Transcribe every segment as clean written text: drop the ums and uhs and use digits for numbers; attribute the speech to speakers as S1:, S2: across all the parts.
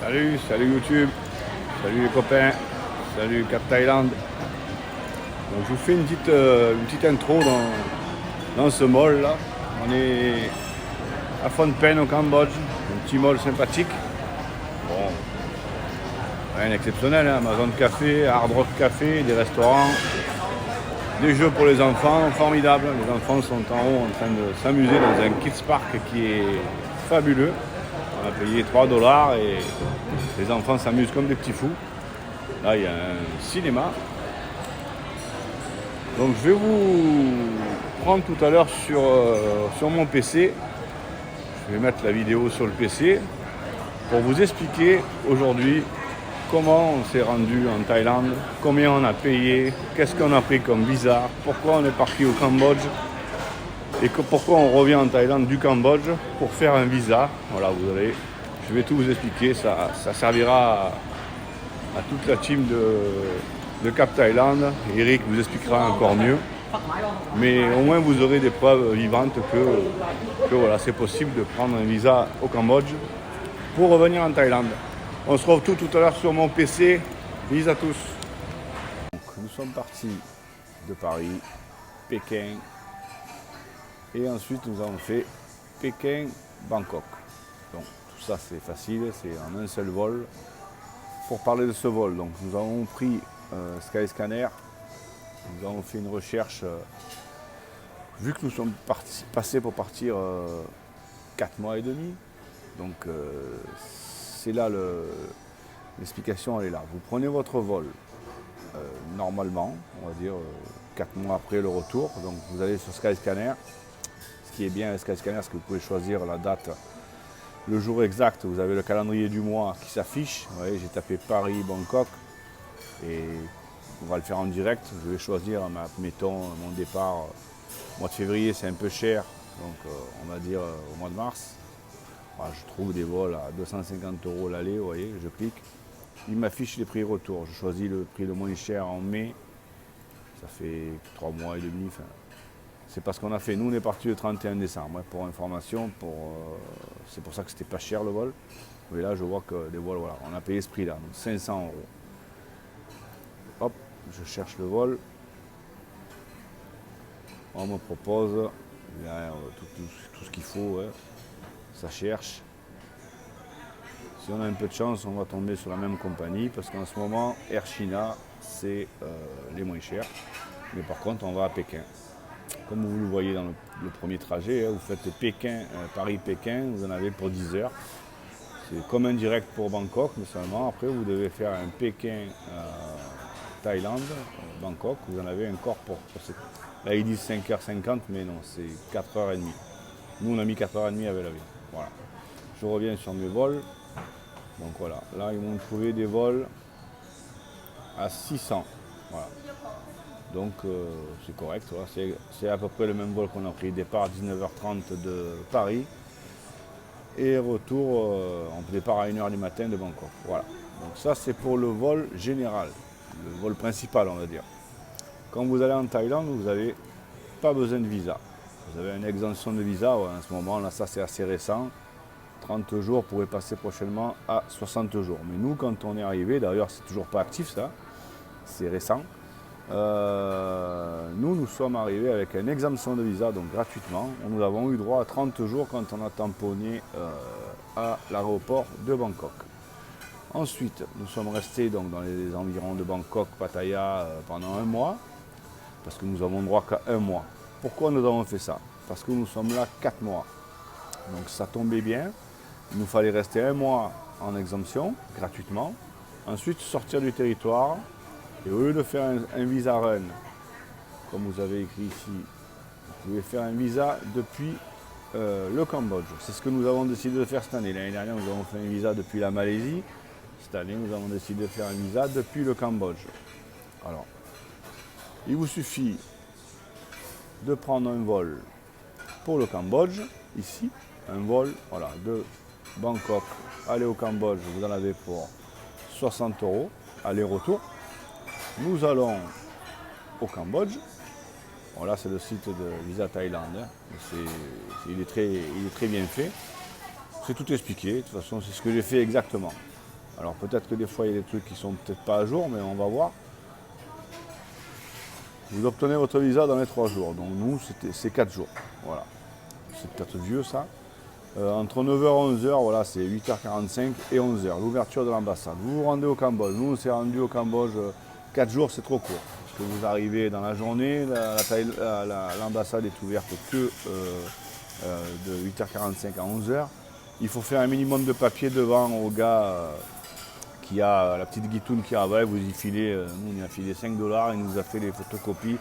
S1: Salut YouTube, salut les copains, salut Cap Thaïlande. Donc, je vous fais une petite intro dans ce mall là. On est à Phnom Penh au Cambodge, un petit mall sympathique. Bon, rien d'exceptionnel, hein. Amazon Café, Hard Rock Café, des restaurants, des jeux pour les enfants, formidables. Les enfants sont en haut en train de s'amuser dans un kids park qui est fabuleux. On a payé 3 dollars et les enfants s'amusent comme des petits fous. Là, il y a un cinéma. Donc, je vais vous prendre tout à l'heure sur mon PC. Je vais mettre la vidéo sur le PC pour vous expliquer aujourd'hui comment on s'est rendu en Thaïlande, combien on a payé, qu'est-ce qu'on a pris comme visa, pourquoi on est parti au Cambodge et pourquoi on revient en Thaïlande du Cambodge pour faire un visa. Voilà, je vais tout vous expliquer, ça servira à toute la team de Cap Thaïlande. Eric vous expliquera encore mieux. Mais au moins vous aurez des preuves vivantes que voilà, c'est possible de prendre un visa au Cambodge pour revenir en Thaïlande. On se retrouve tout à l'heure sur mon PC. Bisous à tous. Donc, nous sommes partis de Paris, Pékin, et ensuite nous avons fait Pékin-Bangkok. Donc tout ça c'est facile, c'est en un seul vol. Pour parler de ce vol, donc, nous avons pris Skyscanner, nous avons fait une recherche, vu que nous sommes passés pour partir 4 mois et demi, donc c'est là l'explication, elle est là. Vous prenez votre vol normalement, on va dire 4 mois après le retour, donc vous allez sur Skyscanner. Ce qui est bien avec Skyscanner, c'est que vous pouvez choisir la date, le jour exact. Vous avez le calendrier du mois qui s'affiche. Vous voyez, j'ai tapé Paris, Bangkok et on va le faire en direct. Je vais choisir, mettons, mon départ. Mois de février, c'est un peu cher, donc on va dire au mois de mars. Voilà, je trouve des vols à 250 € l'aller, vous voyez, je clique. Il m'affiche les prix retour. Je choisis le prix le moins cher en mai. Ça fait 3 mois et demi. Enfin, c'est pas ce qu'on a fait. Nous, on est parti le 31 décembre. Pour information, c'est pour ça que c'était pas cher le vol. Mais là, je vois que des vols, voilà, on a payé ce prix-là, donc 500 €. Hop, je cherche le vol. On me propose là, tout ce qu'il faut. Ouais. Ça cherche. Si on a un peu de chance, on va tomber sur la même compagnie parce qu'en ce moment, Air China, c'est les moins chers. Mais par contre, on va à Pékin. Comme vous le voyez dans le premier trajet, vous faites Paris-Pékin, vous en avez pour 10 heures. C'est comme un direct pour Bangkok, mais seulement après vous devez faire un Pékin-Thaïlande, Bangkok, vous en avez encore pour là ils disent 5h50, mais non, c'est 4h30. Nous on a mis 4h30 avec l'avion. Voilà. Je reviens sur mes vols. Donc voilà, là ils m'ont trouvé des vols à 600. Voilà. Donc c'est correct, voilà. C'est à peu près le même vol qu'on a pris. Départ à 19h30 de Paris et retour, on départ à 1h du matin de Bangkok. Voilà. Donc ça c'est pour le vol général, le vol principal on va dire. Quand vous allez en Thaïlande, vous n'avez pas besoin de visa. Vous avez une exemption de visa en ce moment, là ça c'est assez récent. 30 jours pourrait passer prochainement à 60 jours. Mais nous quand on est arrivé, d'ailleurs c'est toujours pas actif ça, c'est récent. Nous sommes arrivés avec une exemption de visa, donc gratuitement. Nous avons eu droit à 30 jours quand on a tamponné à l'aéroport de Bangkok. Ensuite, nous sommes restés donc, dans les environs de Bangkok, Pattaya pendant 1 mois, parce que nous avons droit qu'à 1 mois. Pourquoi nous avons fait ça? Parce que nous sommes là 4 mois. Donc ça tombait bien. Il nous fallait rester 1 mois en exemption, gratuitement. Ensuite, sortir du territoire. Et au lieu de faire un visa run, comme vous avez écrit ici, vous pouvez faire un visa depuis le Cambodge. C'est ce que nous avons décidé de faire cette année. L'année dernière, nous avons fait un visa depuis la Malaisie. Cette année, nous avons décidé de faire un visa depuis le Cambodge. Alors, il vous suffit de prendre un vol pour le Cambodge, ici, un vol voilà, de Bangkok, aller au Cambodge, vous en avez pour 60 €, aller-retour. Nous allons au Cambodge. Voilà, c'est le site de Visa Thaïlande. Hein. Il est très bien fait. C'est tout expliqué. De toute façon, c'est ce que j'ai fait exactement. Alors peut-être que des fois il y a des trucs qui sont peut-être pas à jour, mais on va voir. Vous obtenez votre visa dans les 3 jours. Donc nous, c'est 4 jours. Voilà. C'est peut-être vieux ça. Entre 9h et 11h, voilà, c'est 8h45 et 11h, l'ouverture de l'ambassade. Vous vous rendez au Cambodge. Nous, on s'est rendu au Cambodge 4 jours, c'est trop court. Parce que vous arrivez dans la journée, l'ambassade est ouverte que de 8h45 à 11h. Il faut faire un minimum de papier devant au gars qui a la petite guitoune qui avec, vous y filez, nous on y a filé 5 $, il nous a fait les photocopies.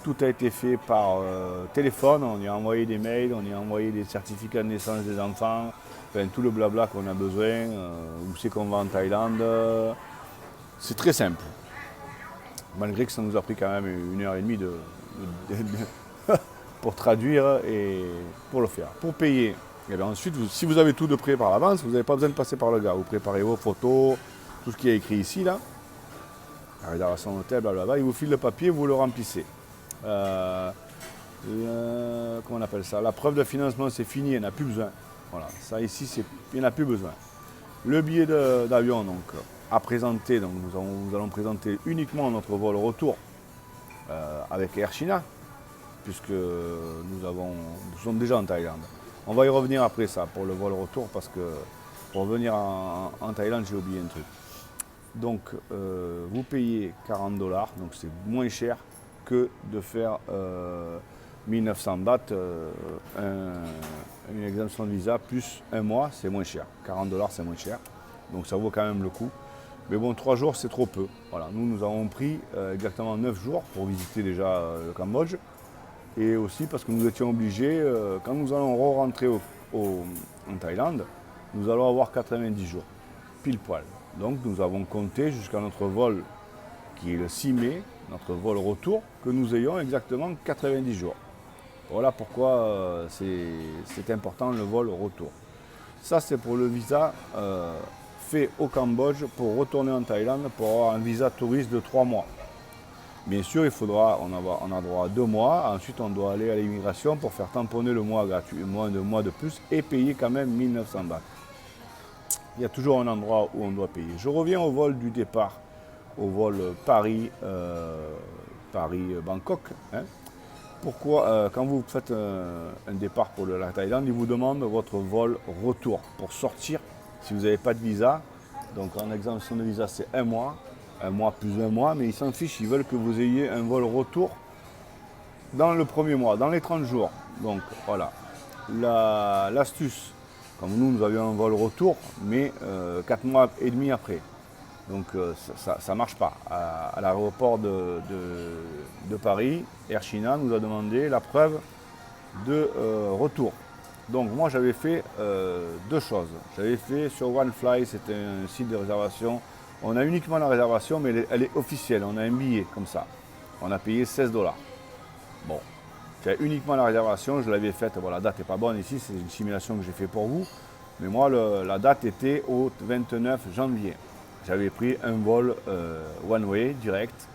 S1: Tout a été fait par téléphone, on y a envoyé des mails, on y a envoyé des certificats de naissance des enfants, enfin tout le blabla qu'on a besoin, où c'est qu'on va en Thaïlande. C'est très simple, malgré que ça nous a pris quand même 1h30 pour traduire et pour le faire. Pour payer, et bien ensuite, si vous avez tout de prêt par l'avance, vous n'avez pas besoin de passer par le gars. Vous préparez vos photos, tout ce qui est écrit ici, là, la réservation d'hôtel, blablabla, il vous file le papier, vous le remplissez. Comment on appelle ça? La preuve de financement, c'est fini, il n'y en a plus besoin. Voilà, ça ici, il n'y en a plus besoin. Le billet d'avion, donc, à présenter, donc nous allons présenter uniquement notre vol retour avec Air China, puisque nous sommes déjà en Thaïlande. On va y revenir après ça, pour le vol retour, parce que pour venir en Thaïlande, j'ai oublié un truc. Donc, vous payez 40 $, donc c'est moins cher que de faire 1900 bahts, une exemption de visa, plus un mois, c'est moins cher. 40 $, c'est moins cher, donc ça vaut quand même le coup. Mais bon, 3 jours, c'est trop peu. Voilà, nous avons pris exactement 9 jours pour visiter déjà le Cambodge. Et aussi parce que nous étions obligés, quand nous allons rentrer en Thaïlande, nous allons avoir 90 jours, pile poil. Donc nous avons compté jusqu'à notre vol, qui est le 6 mai, notre vol retour, que nous ayons exactement 90 jours. Voilà pourquoi c'est important le vol retour. Ça c'est pour le visa fait au Cambodge pour retourner en Thaïlande pour avoir un visa touriste de 3 mois. Bien sûr, on a droit à 2 mois, ensuite on doit aller à l'immigration pour faire tamponner le mois gratuit, un mois de plus et payer quand même 1900 bahts. Il y a toujours un endroit où on doit payer. Je reviens au vol du départ, au vol Paris-Bangkok. Pourquoi, quand vous faites un départ pour la Thaïlande, ils vous demandent votre vol retour pour sortir si vous n'avez pas de visa. Donc en exemption de visa, c'est un mois plus un mois, mais ils s'en fichent, ils veulent que vous ayez un vol retour dans le premier mois, dans les 30 jours. Donc voilà, l'astuce, comme nous avions un vol retour, mais 4 mois et demi après. Donc ça ne marche pas. À l'aéroport de Paris, Air China nous a demandé la preuve de retour. Donc moi j'avais fait 2 choses. J'avais fait sur OneFly, c'était un site de réservation. On a uniquement la réservation, mais elle est officielle. On a un billet comme ça. On a payé 16 $. Bon, c'est uniquement la réservation. Je l'avais faite. Bon, la date n'est pas bonne ici. C'est une simulation que j'ai fait pour vous. Mais moi, la date était au 29 janvier. J'avais pris un vol one way direct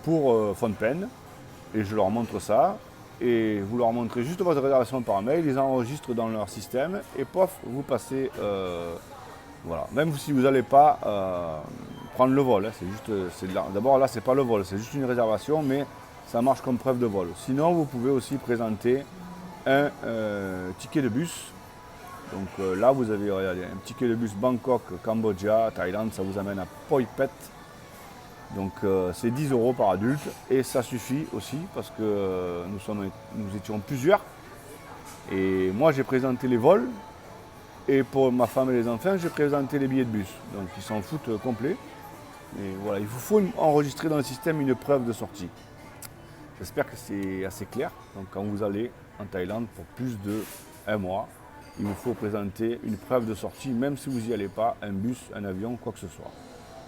S1: pour Phnom Penh. Et je leur montre ça. Et vous leur montrez juste votre réservation par mail. Ils enregistrent dans leur système. Et pof, vous passez. Voilà. Même si vous n'allez pas prendre le vol, d'abord là c'est pas le vol, c'est juste une réservation, mais ça marche comme preuve de vol. Sinon vous pouvez aussi présenter un ticket de bus. Donc là vous avez un ticket de bus Bangkok, Cambodgia, Thaïlande, ça vous amène à Phoi Phet. Donc c'est 10 € par adulte et ça suffit aussi parce que nous étions plusieurs. Et moi j'ai présenté les vols. Et pour ma femme et les enfants, j'ai présenté les billets de bus. Donc ils s'en foutent complet. Et voilà, il vous faut enregistrer dans le système une preuve de sortie. J'espère que c'est assez clair. Donc quand vous allez en Thaïlande pour plus de 1 mois, il vous faut présenter une preuve de sortie, même si vous n'y allez pas, un bus, un avion, quoi que ce soit.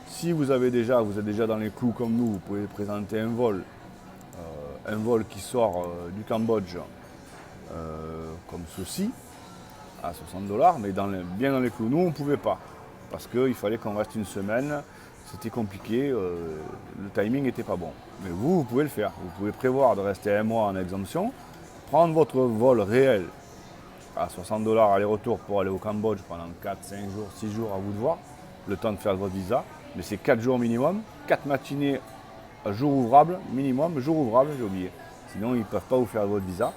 S1: Si vous êtes déjà dans les clous comme nous, vous pouvez présenter un vol qui sort du Cambodge comme ceci, à 60 $, mais bien dans les clous. Nous, on ne pouvait pas, parce qu'il fallait qu'on reste une semaine, c'était compliqué, le timing n'était pas bon. Mais vous pouvez le faire. Vous pouvez prévoir de rester 1 mois en exemption, prendre votre vol réel à 60 $ aller-retour pour aller au Cambodge pendant 4, 5 jours, 6 jours, à vous de voir. le temps de faire votre visa. Mais c'est 4 jours minimum, 4 matinées, jour ouvrable, minimum, jour ouvrable, j'ai oublié. Sinon, ils ne peuvent pas vous faire votre visa.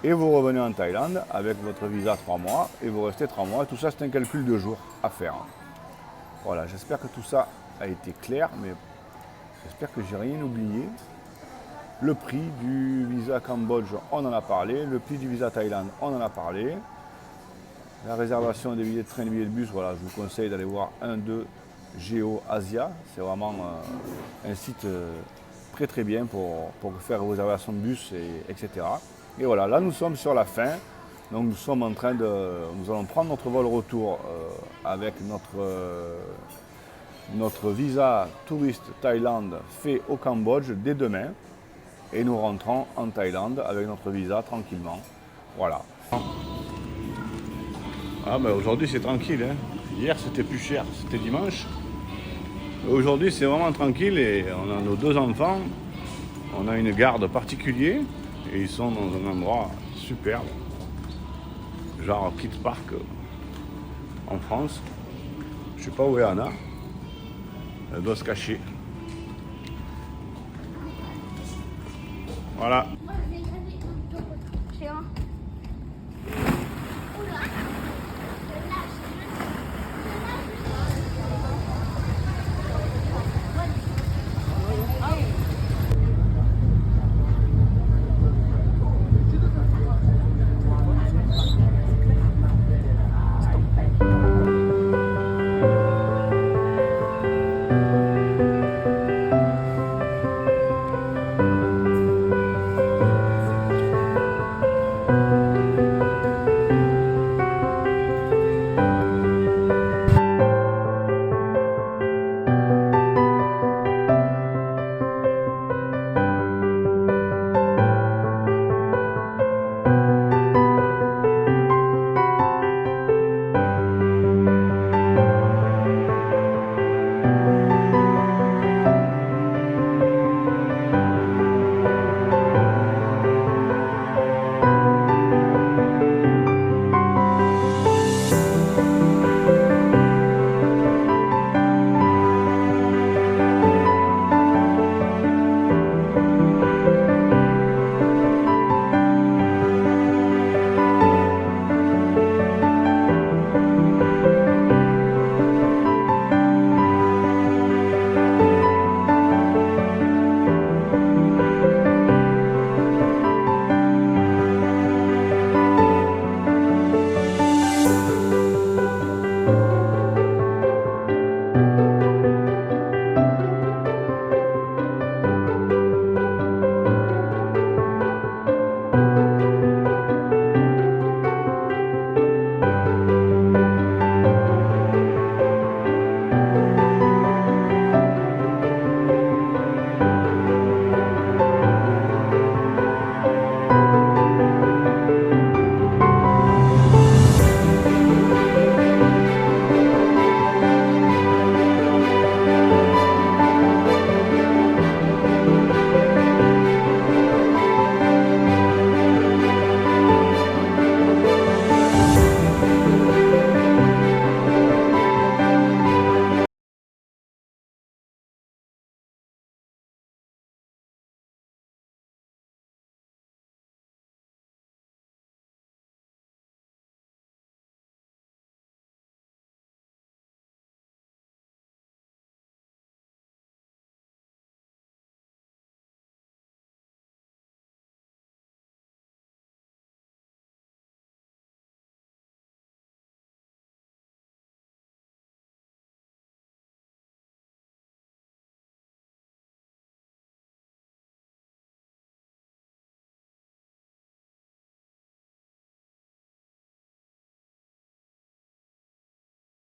S1: Et vous revenez en Thaïlande avec votre visa 3 mois et vous restez 3 mois. Et tout ça, c'est un calcul de jours à faire. Voilà, j'espère que tout ça a été clair, mais j'espère que j'ai rien oublié. Le prix du visa Cambodge, on en a parlé. Le prix du visa Thaïlande, on en a parlé. La réservation des billets de train, des billets de bus, voilà, je vous conseille d'aller voir 1-2 Géo Asia. C'est vraiment un site très très bien pour faire vos réservations de bus, etc. Et voilà, là nous sommes sur la fin. Donc nous sommes en train de. Nous allons prendre notre vol retour avec notre visa touriste Thaïlande fait au Cambodge dès demain. Et nous rentrons en Thaïlande avec notre visa tranquillement. Voilà. Ah ben aujourd'hui c'est tranquille. Hein. Hier c'était plus cher, c'était dimanche. Aujourd'hui c'est vraiment tranquille et on a nos 2 enfants. On a une garde particulière et ils sont dans un endroit superbe. Genre Kids Park en France. Je sais pas où est Anna. Elle doit se cacher. Voilà.